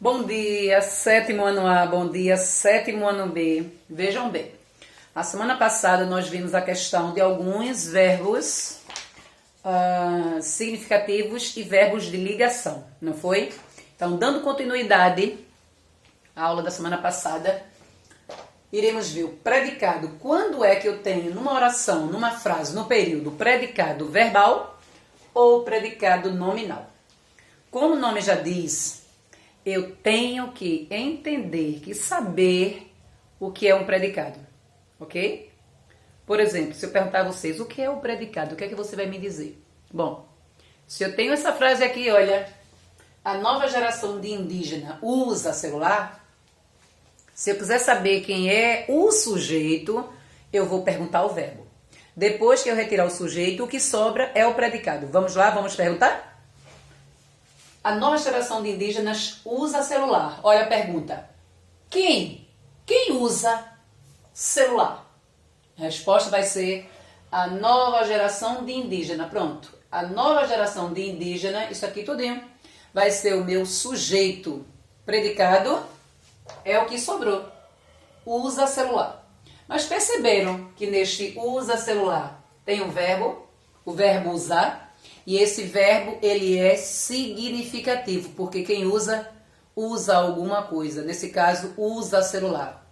Bom dia, sétimo ano A, bom dia, sétimo ano B. Vejam bem, a semana passada nós vimos a questão de alguns verbos significativos e verbos de ligação, não foi? Então, dando continuidade à aula da semana passada, iremos ver o predicado. Quando é que eu tenho numa oração, numa frase, no período, predicado verbal ou predicado nominal? Como o nome já diz, eu tenho que entender, que saber o que é um predicado, ok? Por exemplo, se eu perguntar a vocês o que é o predicado, o que é que você vai me dizer? Bom, se eu tenho essa frase aqui, olha, a nova geração de indígena usa celular, se eu quiser saber quem é o sujeito, eu vou perguntar o verbo. Depois que eu retirar o sujeito, o que sobra é o predicado. Vamos lá, vamos perguntar? A nova geração de indígenas usa celular. Olha a pergunta. Quem? Quem usa celular? A resposta vai ser a nova geração de indígena. Pronto. A nova geração de indígena, isso aqui tudinho, vai ser o meu sujeito. Predicado é o que sobrou. Usa celular. Mas perceberam que neste usa celular tem um verbo, o verbo usar, e esse verbo, ele é significativo, porque quem usa alguma coisa. Nesse caso, usa celular.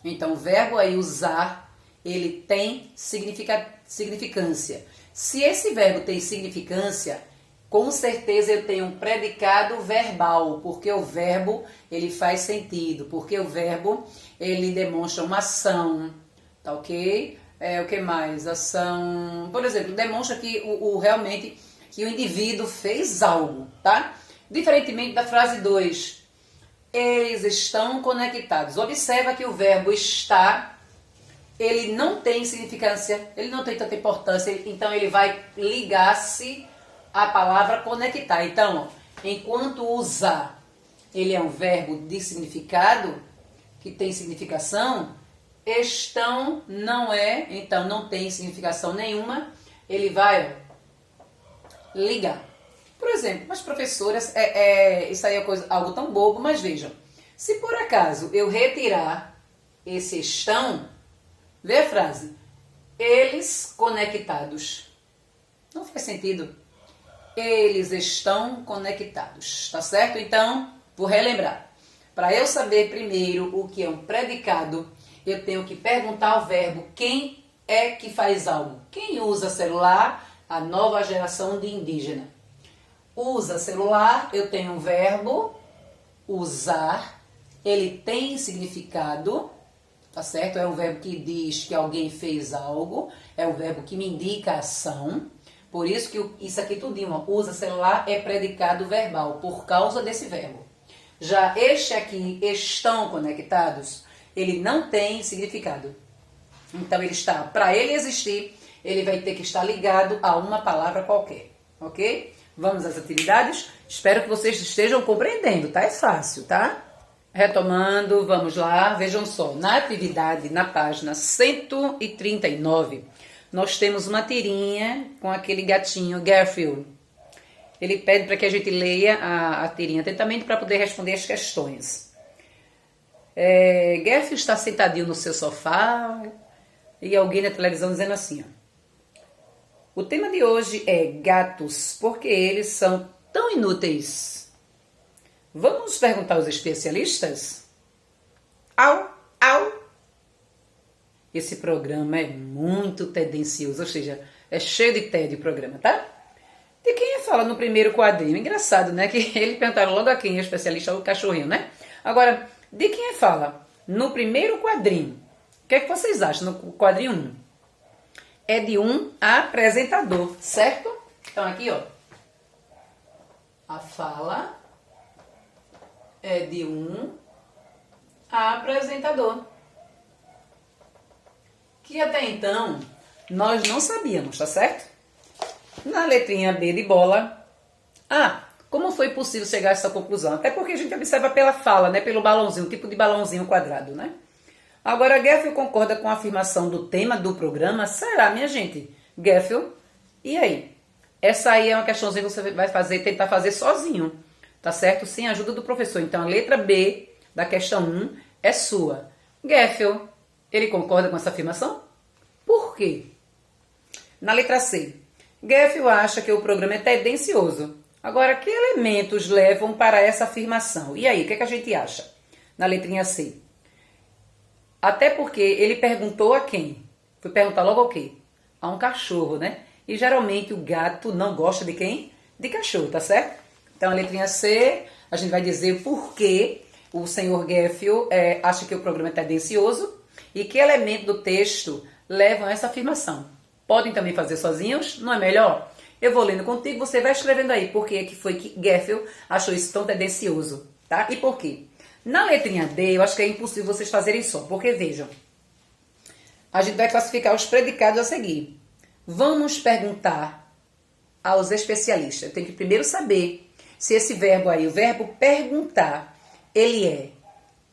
Então, o verbo aí, usar, ele tem significância. Se esse verbo tem significância, com certeza eu tenho um predicado verbal, porque o verbo, ele faz sentido, porque o verbo, ele demonstra uma ação, tá ok? O que mais? Ação, por exemplo, demonstra que realmente que o indivíduo fez algo, tá? Diferentemente da frase 2, eles estão conectados. Observa que o verbo está, ele não tem significância, ele não tem tanta importância, então ele vai ligar-se à palavra conectar. Então, enquanto usar, ele é um verbo de significado, que tem significação, estão não é, então não tem significação nenhuma, ele vai ligar. Por exemplo, as professoras, isso aí é algo tão bobo, mas vejam, se por acaso eu retirar esse estão, vê a frase, eles conectados. Não faz sentido. Eles estão conectados, tá certo? Então, vou relembrar. Para eu saber primeiro o que é um predicado, eu tenho que perguntar ao verbo quem é que faz algo. Quem usa celular? A nova geração de indígena. Usa celular, eu tenho um verbo, usar, ele tem significado, tá certo? É um verbo que diz que alguém fez algo, é um verbo que me indica ação. Por isso que isso aqui tudinho, usa celular, é predicado verbal, por causa desse verbo. Já este aqui, estão conectados, ele não tem significado. Então, ele está, para ele existir, ele vai ter que estar ligado a uma palavra qualquer, ok? Vamos às atividades? Espero que vocês estejam compreendendo, tá? É fácil, tá? Retomando, vamos lá, vejam só. Na atividade, na página 139, nós temos uma tirinha com aquele gatinho, Garfield. Ele pede para que a gente leia a tirinha atentamente para poder responder as questões. Garfield está sentadinho no seu sofá e alguém na televisão dizendo assim, ó, o tema de hoje é gatos, porque eles são tão inúteis. Vamos perguntar aos especialistas? Au, au. Esse programa é muito tendencioso, ou seja, é cheio de tédio o programa, tá? De quem fala no primeiro quadrinho? Engraçado, né? Que eles perguntaram logo a quem é o especialista, o cachorrinho, né? Agora, de quem fala no primeiro quadrinho? O que é que vocês acham no quadrinho 1? É de um apresentador, certo? Então aqui, ó, a fala é de um apresentador. Que até então nós não sabíamos, tá certo? Na letrinha B de bola, como foi possível chegar a essa conclusão? Até porque a gente observa pela fala, né? Pelo balãozinho, tipo de balãozinho quadrado, né? Agora, Garfield concorda com a afirmação do tema do programa? Será, minha gente? Garfield, e aí? Essa aí é uma questãozinha que você vai tentar fazer sozinho. tá certo? Sem a ajuda do professor. Então, a letra B da questão 1 é sua. Goeffel, ele concorda com essa afirmação? Por quê? Na letra C, Goeffel acha que o programa é tendencioso. Agora, que elementos levam para essa afirmação? E aí, o que, é que a gente acha? Na letrinha C. Até porque ele perguntou a quem? Foi perguntar logo ao quê? A um cachorro, né? E geralmente o gato não gosta de quem? De cachorro, tá certo? Então, a letrinha C, a gente vai dizer por que o senhor Goeffel acha que o programa é tendencioso e que elemento do texto levam a essa afirmação. Podem também fazer sozinhos, não é melhor? Eu vou lendo contigo, você vai escrevendo aí por que foi que Goeffel achou isso tão tendencioso, tá? E por quê? Na letrinha D, eu acho que é impossível vocês fazerem só, porque vejam, a gente vai classificar os predicados a seguir. Vamos perguntar aos especialistas. Eu tenho que primeiro saber se esse verbo aí, o verbo perguntar, ele é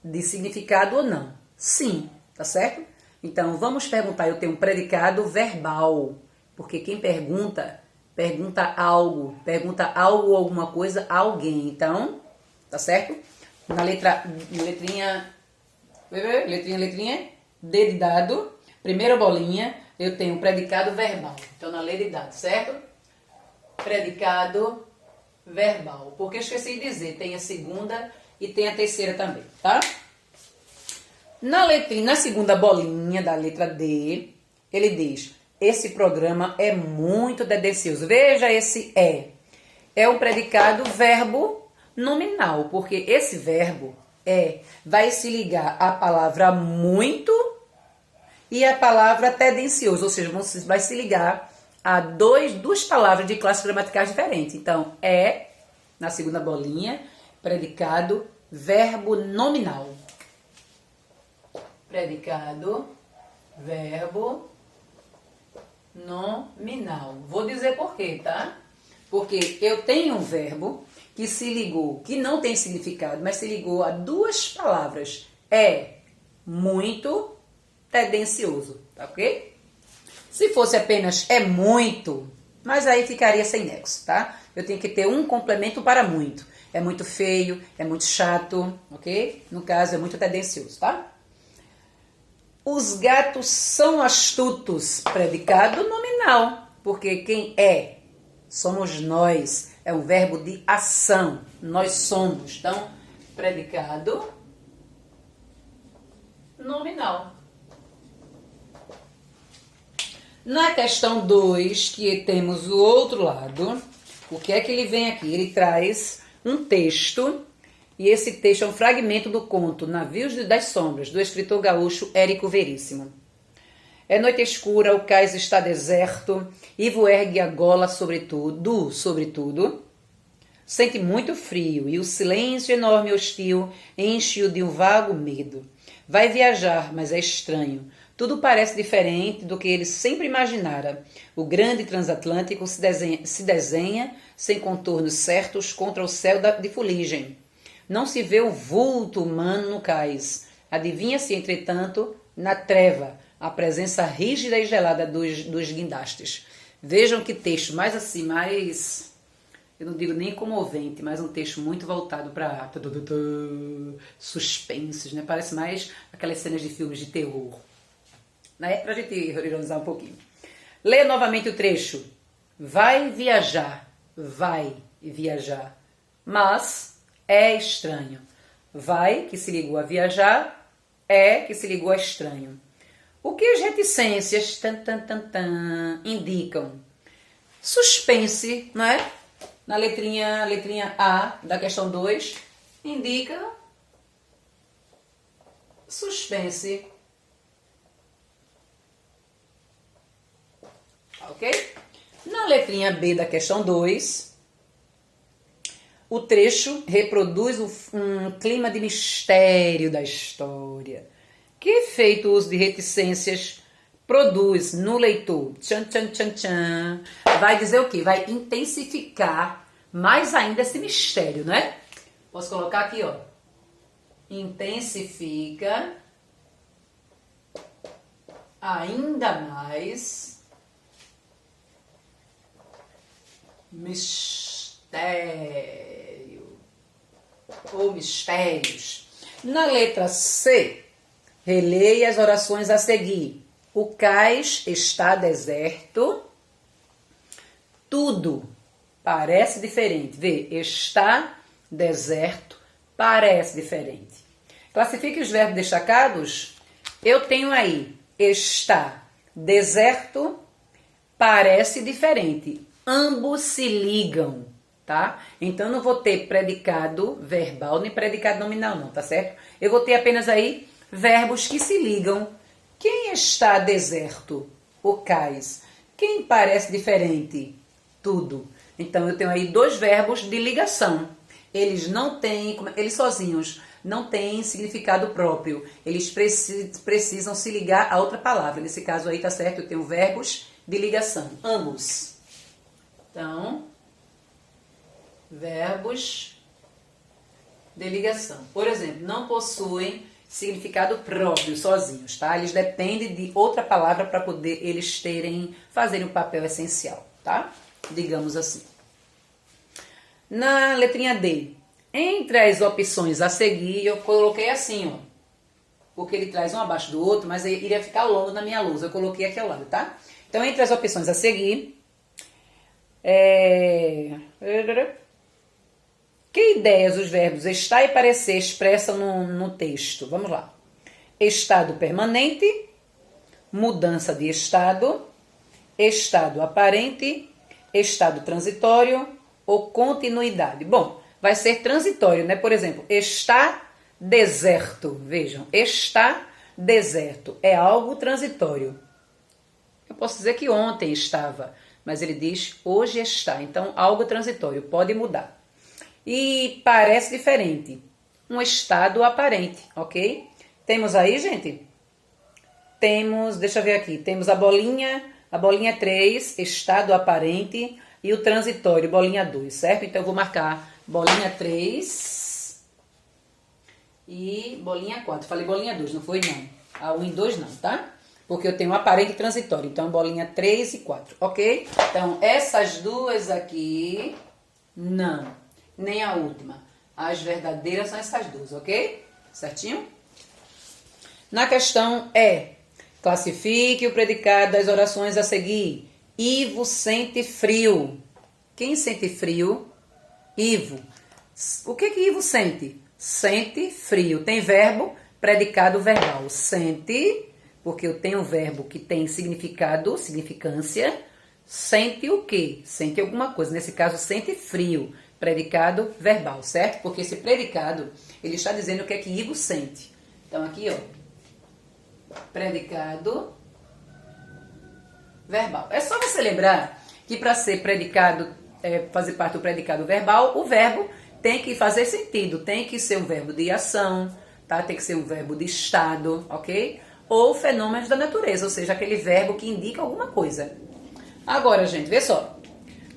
de significado ou não. Sim, tá certo? Então, vamos perguntar. Eu tenho um predicado verbal, porque quem pergunta algo, alguma coisa a alguém. Então, tá certo? Na letrinha D de dado, primeira bolinha, eu tenho um predicado verbal. Então, na letra de dado, certo? Predicado verbal. Porque eu esqueci de dizer, tem a segunda e tem a terceira também, tá? Na segunda bolinha da letra D, ele diz, esse programa é muito tendencioso. Veja esse é. É um predicado verbo nominal, porque esse verbo vai se ligar à palavra muito e à palavra tendencioso, ou seja, vai se ligar a duas palavras de classes gramaticais diferentes. Então, na segunda bolinha, predicado verbo nominal. Predicado verbo nominal. Vou dizer por quê, tá? Porque eu tenho um verbo que se ligou, que não tem significado, mas se ligou a duas palavras. É muito tendencioso, tá ok? Se fosse apenas é muito, mas aí ficaria sem nexo, tá? Eu tenho que ter um complemento para muito. É muito feio, é muito chato, ok? No caso, é muito tendencioso, tá? Os gatos são astutos, predicado nominal, porque quem é? Somos nós. É um verbo de ação. Nós somos. Então, predicado nominal. Na questão 2, que temos o outro lado, o que é que ele vem aqui? Ele traz um texto, e esse texto é um fragmento do conto Navios das Sombras, do escritor gaúcho Érico Veríssimo. É noite escura, o cais está deserto, Ivo ergue a gola sobretudo, sente muito frio e o silêncio enorme e hostil enche-o de um vago medo. Vai viajar, mas é estranho. Tudo parece diferente do que ele sempre imaginara. O grande transatlântico se desenha sem contornos certos contra o céu de fuligem. Não se vê o vulto humano no cais. Adivinha-se, entretanto, na treva, a presença rígida e gelada dos guindastes. Vejam que texto mais assim, mais... eu não digo nem comovente, mas um texto muito voltado para suspenses, né? Parece mais aquelas cenas de filmes de terror. Né? Pra gente ironizar um pouquinho. Leia novamente o trecho. Vai viajar, mas é estranho. Vai, que se ligou a viajar, que se ligou a estranho. O que as reticências indicam? Suspense, não é? Na letrinha A da questão 2, indica suspense. Ok? Na letrinha B da questão 2, o trecho reproduz um clima de mistério da história. Que efeito o uso de reticências produz no leitor? Tchan, tchan, tchan, tchan. Vai dizer o quê? Vai intensificar mais ainda esse mistério, né? Posso colocar aqui, ó. Intensifica ainda mais mistério. ou mistérios. Na letra C, releia as orações a seguir. O cais está deserto. Tudo parece diferente. Vê, está deserto, parece diferente. Classifique os verbos destacados. Eu tenho aí, está deserto, parece diferente. Ambos se ligam, tá? Então, eu não vou ter predicado verbal nem predicado nominal, não, tá certo? Eu vou ter apenas aí verbos que se ligam. Quem está deserto? O cais. Quem parece diferente? Tudo. Então, eu tenho aí dois verbos de ligação. Eles não têm, eles sozinhos não têm significado próprio. Eles precisam se ligar a outra palavra. Nesse caso aí, tá certo? Eu tenho verbos de ligação. Ambos. Então, verbos de ligação. Por exemplo, não possuem significado próprio sozinhos, tá? Eles dependem de outra palavra para poder eles fazerem um papel essencial, tá? Digamos assim. Na letrinha D, entre as opções a seguir, eu coloquei assim, ó. Porque ele traz um abaixo do outro, mas iria ficar longo na minha lousa. Eu coloquei aqui ao lado, tá? Então, entre as opções a seguir, que ideias os verbos estar e parecer expressam no texto? Vamos lá. Estado permanente, mudança de estado, estado aparente, estado transitório ou continuidade. Bom, vai ser transitório, né? Por exemplo, está deserto. Vejam, está deserto. É algo transitório. Eu posso dizer que ontem estava, mas ele diz hoje está. Então, algo transitório, pode mudar. E parece diferente. Um estado aparente, ok? Temos aí, gente? Temos, deixa eu ver aqui, temos a bolinha 3, estado aparente, e o transitório, bolinha 2, certo? Então, eu vou marcar bolinha 3 e bolinha 4. Falei bolinha 2, não foi não. A 1 e 2 não, tá? Porque eu tenho aparente e transitório. Então, bolinha 3 e 4, ok? Então, essas duas aqui, não. Nem a última. As verdadeiras são essas duas, ok? Certinho? Na questão E, classifique o predicado das orações a seguir. Ivo sente frio. Quem sente frio? Ivo. O que Ivo sente? Sente frio. Tem verbo, predicado verbal. Sente, porque eu tenho um verbo que tem significado, significância. Sente o quê? Sente alguma coisa. Nesse caso, sente frio. Predicado verbal, certo? Porque esse predicado, ele está dizendo o que Ivo sente. Então, aqui, ó. Predicado verbal. É só você lembrar que para ser predicado, fazer parte do predicado verbal, o verbo tem que fazer sentido. Tem que ser um verbo de ação, tá? Tem que ser um verbo de estado, ok? Ou fenômenos da natureza, ou seja, aquele verbo que indica alguma coisa. Agora, gente, vê só.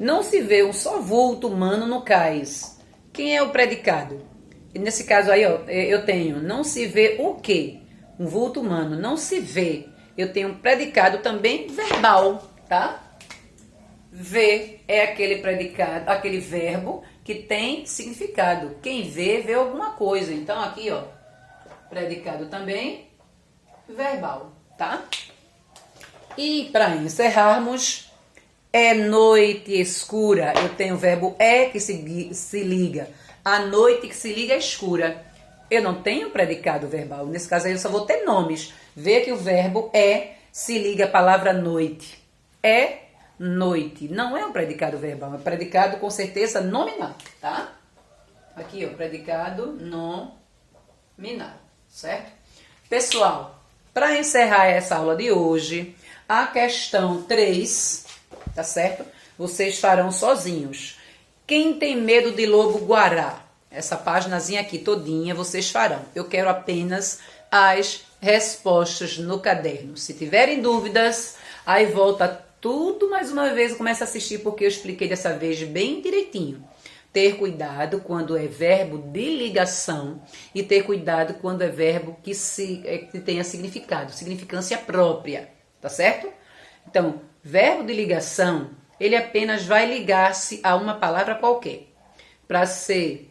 Não se vê um só vulto humano no cais. Quem é o predicado? E nesse caso aí, ó, eu tenho não se vê o quê? Um vulto humano. Não se vê. Eu tenho um predicado também verbal, tá? Ver é aquele predicado, aquele verbo que tem significado. Quem vê, vê alguma coisa. Então, aqui, ó, predicado também verbal, tá? E para encerrarmos, é noite escura. Eu tenho o verbo é que se liga. A noite que se liga é escura. Eu não tenho predicado verbal. Nesse caso aí eu só vou ter nomes. Vê que o verbo é se liga à palavra noite. É noite. Não é um predicado verbal. É predicado com certeza nominal, tá? Aqui, ó, predicado nominal, certo? Pessoal, para encerrar essa aula de hoje, a questão 3... tá certo? Vocês farão sozinhos. Quem tem medo de lobo-guará? Essa paginazinha aqui todinha vocês farão. Eu quero apenas as respostas no caderno. Se tiverem dúvidas, aí volta tudo mais uma vez e começa a assistir porque eu expliquei dessa vez bem direitinho. Ter cuidado quando é verbo de ligação e ter cuidado quando é verbo que tenha significado, significância própria, tá certo? Então, verbo de ligação, ele apenas vai ligar-se a uma palavra qualquer. Para ser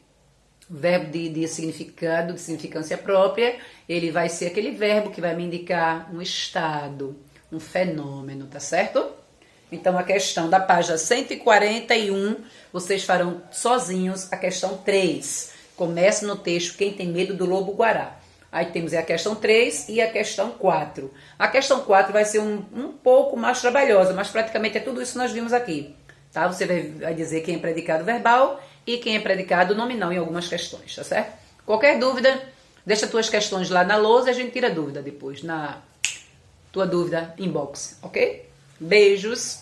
Verbo de significado, de significância própria, ele vai ser aquele verbo que vai me indicar um estado, um fenômeno, tá certo? Então, a questão da página 141, vocês farão sozinhos a questão 3. Começa no texto Quem Tem Medo do Lobo-Guará. Aí temos a questão 3 e a questão 4. A questão 4 vai ser um pouco mais trabalhosa, mas praticamente é tudo isso que nós vimos aqui. Tá? Você vai dizer quem é predicado verbal e quem é predicado nominal em algumas questões, tá certo? Qualquer dúvida, deixa tuas questões lá na lousa e a gente tira a dúvida depois, na tua dúvida inbox, ok? Beijos!